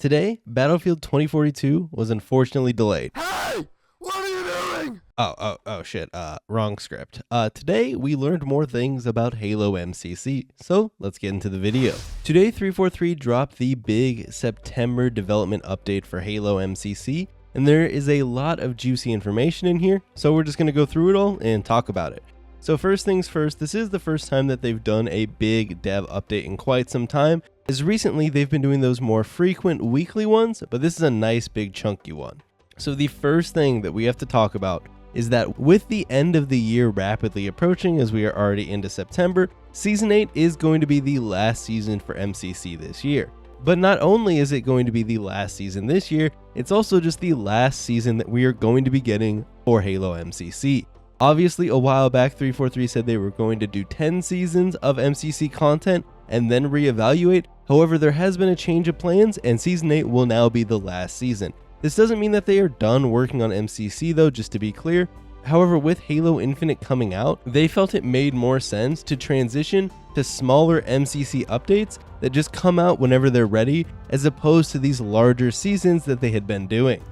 Today, Battlefield 2042 was unfortunately delayed. Hey! What are you doing? Oh shit, wrong script. Today, we learned more things about Halo MCC, so let's get into the video. Today, 343 dropped the big September development update for Halo MCC, and there is a lot of juicy information in here, so we're just going to go through it all and talk about it. So first things first, this is the first time that they've done a big dev update in quite some time, as recently they've been doing those more frequent weekly ones, but this is a nice big chunky one. So the first thing that we have to talk about is that with the end of the year rapidly approaching, as we are already into September, Season 8 is going to be the last season for MCC this year. But not only is it going to be the last season this year, it's also just the last season that we are going to be getting for Halo MCC. Obviously, a while back, 343 said they were going to do 10 seasons of MCC content and then reevaluate. However, there has been a change of plans and Season 8 will now be the last season. This doesn't mean that they are done working on MCC though, just to be clear. However, with Halo Infinite coming out, they felt it made more sense to transition to smaller MCC updates that just come out whenever they're ready, as opposed to these larger seasons that they had been doing.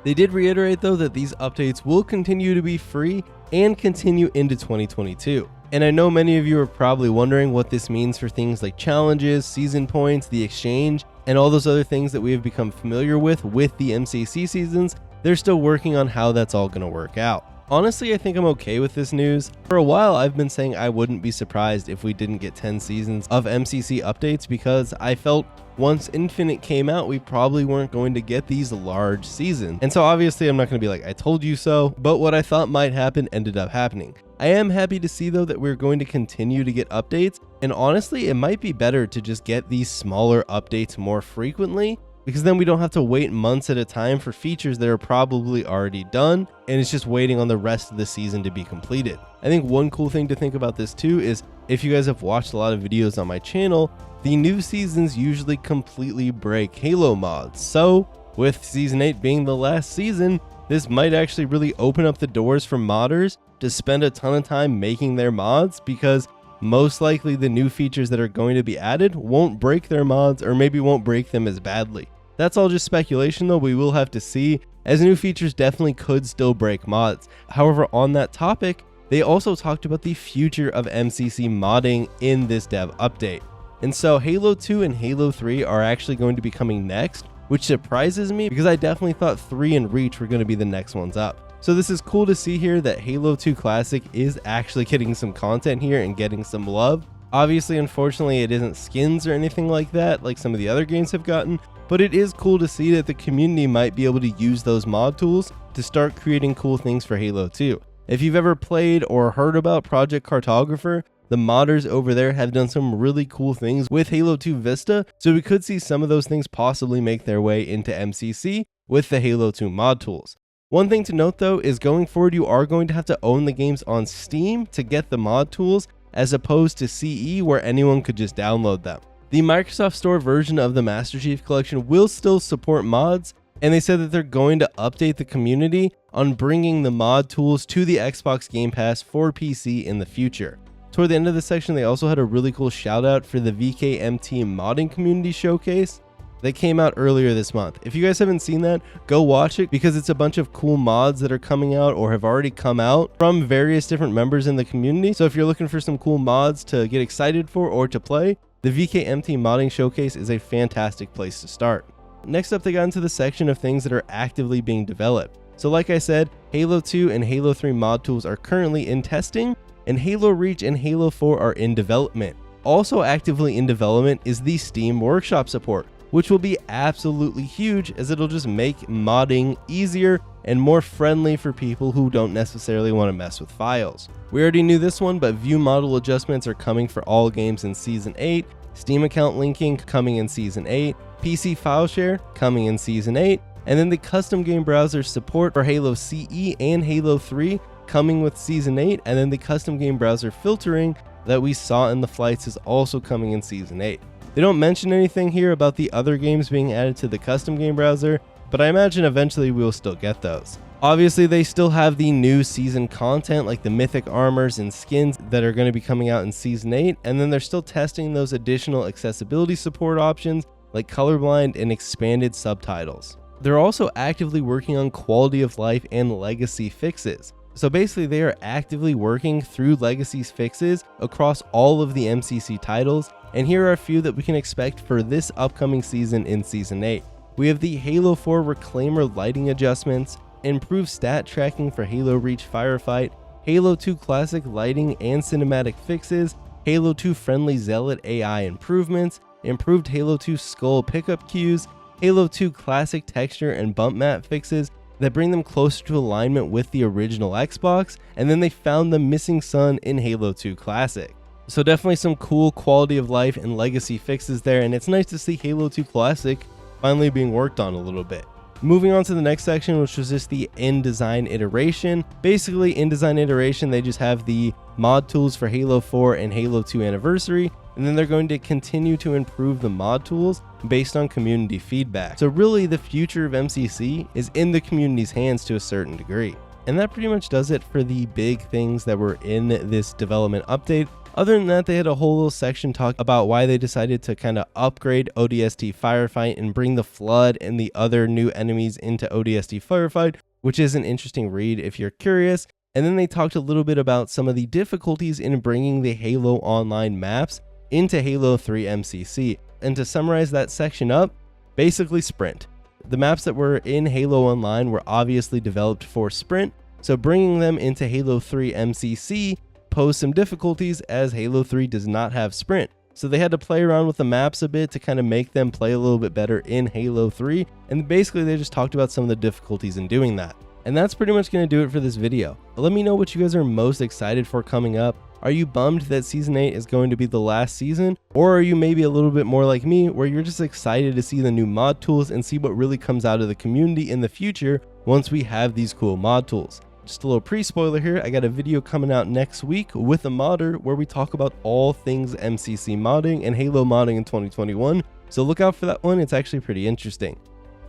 They did reiterate though that these updates will continue to be free and continue into 2022. And I know many of you are probably wondering what this means for things like challenges, season points, the exchange, and all those other things that we have become familiar with the MCC seasons. They're still working on how that's all going to work out. Honestly, I think I'm okay with this news. For a while, I've been saying I wouldn't be surprised if we didn't get 10 seasons of MCC updates, because I felt once Infinite came out, we probably weren't going to get these large seasons. And so obviously I'm not going to be like, I told you so, but what I thought might happen ended up happening. I am happy to see though that we're going to continue to get updates, and honestly, it might be better to just get these smaller updates more frequently, because then we don't have to wait months at a time for features that are probably already done, and it's just waiting on the rest of the season to be completed. I think one cool thing to think about this too is, if you guys have watched a lot of videos on my channel, the new seasons usually completely break Halo mods. So with Season 8 being the last season, this might actually really open up the doors for modders to spend a ton of time making their mods, because most likely the new features that are going to be added won't break their mods, or maybe won't break them as badly. That's all just speculation though, we will have to see, as new features definitely could still break mods. However, on that topic, they also talked about the future of MCC modding in this dev update. And so Halo 2 and Halo 3 are actually going to be coming next, which surprises me because I definitely thought 3 and Reach were going to be the next ones up. So this is cool to see here that Halo 2 Classic is actually getting some content here and getting some love. Obviously, unfortunately, it isn't skins or anything like that, like some of the other games have gotten, but it is cool to see that the community might be able to use those mod tools to start creating cool things for Halo 2. If you've ever played or heard about Project Cartographer, the modders over there have done some really cool things with Halo 2 Vista, so we could see some of those things possibly make their way into MCC with the Halo 2 mod tools. One thing to note though is, going forward you are going to have to own the games on Steam to get the mod tools, as opposed to CE where anyone could just download them. The Microsoft Store version of the Master Chief Collection will still support mods, and they said that they're going to update the community on bringing the mod tools to the Xbox Game Pass for PC in the future. Toward the end of the section, they also had a really cool shout out for the VKMT modding community showcase that came out earlier this month. If you guys haven't seen that, go watch it, because it's a bunch of cool mods that are coming out or have already come out from various different members in the community. So if you're looking for some cool mods to get excited for or to play, the VKMT modding showcase is a fantastic place to start. Next up, they got into the section of things that are actively being developed. So like I said, Halo 2 and Halo 3 mod tools are currently in testing, and Halo Reach and Halo 4 are in development. Also actively in development is the Steam Workshop support, which will be absolutely huge, as it'll just make modding easier and more friendly for people who don't necessarily want to mess with files. We already knew this one, but view model adjustments are coming for all games in Season 8, Steam account linking coming in Season 8, PC file share coming in Season 8, and then the custom game browser support for Halo CE and Halo 3 coming with Season 8, and then the custom game browser filtering that we saw in the flights is also coming in Season 8. They don't mention anything here about the other games being added to the custom game browser, but I imagine eventually we will still get those. Obviously, they still have the new season content like the mythic armors and skins that are going to be coming out in Season 8, and then they're still testing those additional accessibility support options like colorblind and expanded subtitles. They're also actively working on quality of life and legacy fixes. So basically they are actively working through legacy fixes across all of the MCC titles, and here are a few that we can expect for this upcoming season in Season 8. We have the Halo 4 Reclaimer lighting adjustments, improved stat tracking for Halo Reach Firefight, Halo 2 Classic lighting and cinematic fixes, Halo 2 Friendly Zealot AI improvements, improved Halo 2 Skull pickup queues, Halo 2 Classic texture and bump map fixes that bring them closer to alignment with the original Xbox, and then they found the missing sun in Halo 2 Classic. So definitely some cool quality of life and legacy fixes there, and it's nice to see Halo 2 Classic finally being worked on a little bit. Moving on to the next section, which was just the InDesign iteration. Basically, InDesign iteration, they just have the mod tools for Halo 4 and Halo 2 Anniversary, and then they're going to continue to improve the mod tools based on community feedback. So really, the future of MCC is in the community's hands to a certain degree. And that pretty much does it for the big things that were in this development update. Other than that, they had a whole little section talk about why they decided to kind of upgrade ODST Firefight and bring the Flood and the other new enemies into ODST Firefight, which is an interesting read if you're curious. And then they talked a little bit about some of the difficulties in bringing the Halo Online maps into Halo 3 MCC. And to summarize that section up, basically Sprint. The maps that were in Halo Online were obviously developed for Sprint, so bringing them into Halo 3 MCC posed some difficulties as Halo 3 does not have Sprint. So they had to play around with the maps a bit to kind of make them play a little bit better in Halo 3, and basically they just talked about some of the difficulties in doing that. And that's pretty much going to do it for this video. Let me know what you guys are most excited for coming up. Are you bummed that Season 8 is going to be the last season? Or are you maybe a little bit more like me, where you're just excited to see the new mod tools and see what really comes out of the community in the future once we have these cool mod tools? Just a little pre-spoiler here, I got a video coming out next week with a modder where we talk about all things MCC modding and Halo modding in 2021, so look out for that one, it's actually pretty interesting.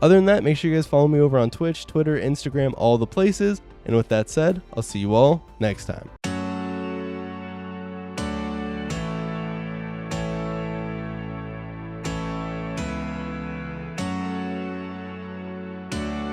Other than that, make sure you guys follow me over on Twitch, Twitter, Instagram, all the places, and with that said, I'll see you all next time.